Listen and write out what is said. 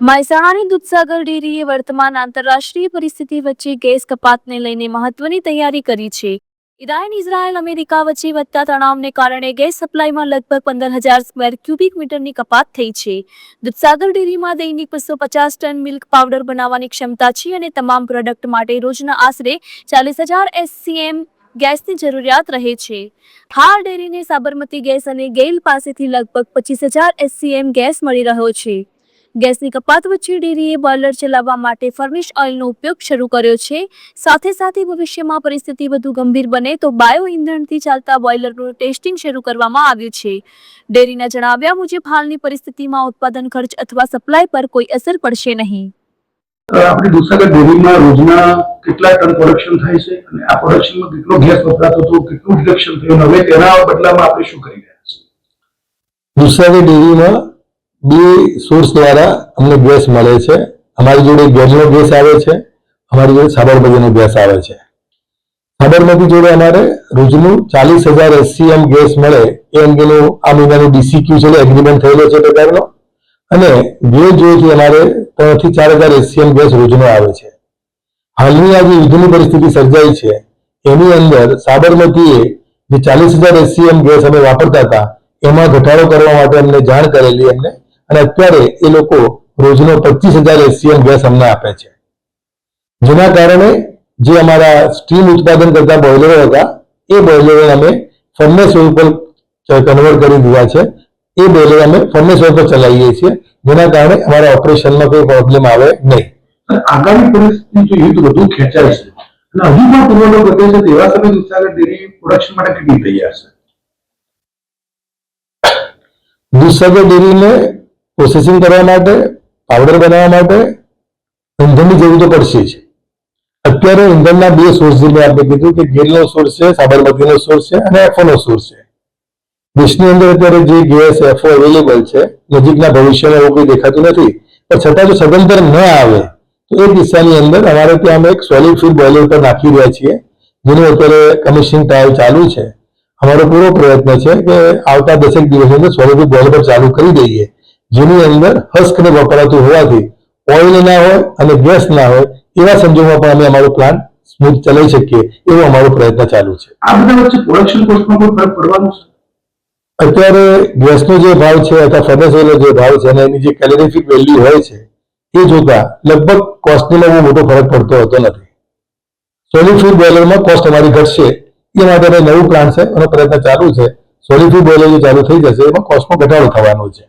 મહેસાણાની દૂધસાગર ડેરીએ વર્તમાન આંતરરાષ્ટ્રીય પરિસ્થિતિ વચ્ચે ગેસ કપાતને લઈને મહત્વની તૈયારી કરી છે. ઈરાન, ઇઝરાયલ, અમેરિકા વચ્ચે વધતા તણાવને કારણે ગેસ સપ્લાયમાં લગભગ 15,000 સ્ક્વેર ક્યુબિક મીટરની કપાત થઈ છે. દૂધસાગર ડેરીમાં દૈનિક 250 ટન મિલ્ક પાવડર બનાવવાની ક્ષમતા છે અને તમામ પ્રોડક્ટ માટે રોજના આશરે 40,000 SCM ગેસની જરૂરિયાત રહે છે. હાલ ડેરીને સાબરમતી ગેસ અને ગેઇલ પાસેથી લગભગ 25,000 SCM ગેસ મળી રહ્યો છે. ગેસની કપાત વચ્ચે ડેરીએ બોઇલર ચલાવવા માટે ફર્નિશ ઓઇલનો ઉપયોગ શરૂ કર્યો છે. સાથે સાથે ભવિષ્યમાં પરિસ્થિતિ વધુ ગંભીર બને તો બાયો ઇંધણથી ચાલતા બોઇલરનું ટેસ્ટિંગ શરૂ કરવામાં આવ્યું છે. ડેરીના જણાવ્યા મુજબ હાલની પરિસ્થિતિમાં ઉત્પાદન ખર્ચ અથવા સપ્લાય પર કોઈ અસર પડશે નહીં. આપણી દૂધસાગર ડેરીમાં રોજના કેટલા ટન પ્રોડક્શન થાય છે અને આ પ્રોડક્શનમાં કેટલો ગેસ વપરાતો હતો, કેટલું રિડક્શન થયું, હવે તેના બદલામાં આપણે શું કરી રહ્યા છીએ? દૂધસાગર ડેરીમાં બે સોર્સ દ્વારા અમને ગેસ મળે છે. અમારી જોડે ગેસનો ગેસ આવે છે, અમારી જોડે સાબરમતીનો ગેસ આવે છે. સાબરમતી જોડે અમારે રોજનું 40,000 SCM ગેસ મળે એ અંગેનું આ મહિનાનું DCQ છે, એગ્રીમેન્ટ થયેલો છે પ્રકારનો. અને ગેસ જોઈથી અમારે 3,000 થી 4,000 SCM ગેસ રોજનો આવે છે. હાલની આ જે યુદ્ધની પરિસ્થિતિ સર્જાઈ છે એની અંદર સાબરમતીએ જે 40,000 SCM ગેસ અમે વાપરતા હતા એમાં ઘટાડો કરવા માટે અમને જાણ કરેલી એમને, અને અત્યારે એ લોકો રોજનો 25,000 SCM ગેસ અમને આપે છે. જેના કારણે જે અમારા સ્ટીમ ઉત્પાદન કરતા બોઇલરો હતા એ બોઇલરો અમે ફર્નેસ ઓઇલ પર કન્વર્ટ કરી દીધા છે. એ બોઇલર અમે ફર્નેસ ઓઇલ પર ચલાવીએ છીએ, જેના કારણે અમારા ઓપરેશનમાં કોઈ પ્રોબ્લેમ આવે નહીં. આગામી પરિસ્થિતિ જો યુદ્ધ વધુ ખેંચાય છે અને હજુ પણ પુરવઠો ઘટે છે તેવા સમયે દૂધસાગર ડેરી પ્રોડક્શન માટે કેટલી તૈયાર છે? દૂધસાગર ડેરીને પ્રોસેસિંગ કરવા માટે, પાવડર બનાવવા માટે ઇંધણની જરૂર તો પડશે જ. અત્યારે ઇંધણના બે સોર્સ જે મેં આપણે કીધું કે ગેલનો સોર્સ છે, સાબરમતીનો સોર્સ છે અને એફઓનો સોર્સ છે. દેશની અંદર અત્યારે જે ગેસ એફઓ અવેલેબલ છે નજીકના ભવિષ્યમાં એવું કોઈ દેખાતું નથી, પણ છતાં જો સદંતર ન આવે તો એ કિસ્સાની અંદર અમારે ત્યાં અમે એક સોલિડ ફ્યુલ બોઇલર પર નાખી રહ્યા છીએ, જેનું અત્યારે કમિશનિંગ ટ્રાયલ ચાલુ છે. અમારો પૂરો પ્રયત્ન છે કે આવતા 10 દિવસની અંદર સોલિડ ફ્યુલ બોઇલર ચાલુ કરી દઈએ, જેની અંદર હસ્કને વપરાતું હોવાથી ઓઇલ ના હોય અને ગેસ ના હોય એવા સંજોગોમાં પણ અમે અમારો પ્લાન સ્મૂથ ચલાવી શકીએ એવો અમારો પ્રયત્ન ચાલુ છે. આ બધા વચ્ચે પ્રોડક્શન કોસ્ટમાં કોઈ ફરક પડવાનો છે? અત્યારે ગેસનો જે ભાવ છે અથવા ફર્નેસ ઓઇલનો જે ભાવ છે અને એની જે કેલોરીફિક વેલ્યુ હોય છે એ જોતા લગભગ કોસ્ટમાં બહુ મોટો ફરક પડતો હોતો નથી. સોલિડ ફ્યુલ બોઇલરમાં કોસ્ટ અમારી ઘટશે એ માટે નવું પ્લાન છે અને પ્રયત્ન ચાલુ છે. સોલિડ ફ્યુલ બોઇલર જે ચાલુ થઈ જશે એમાં કોસ્ટમાં ઘટાડો થવાનો છે.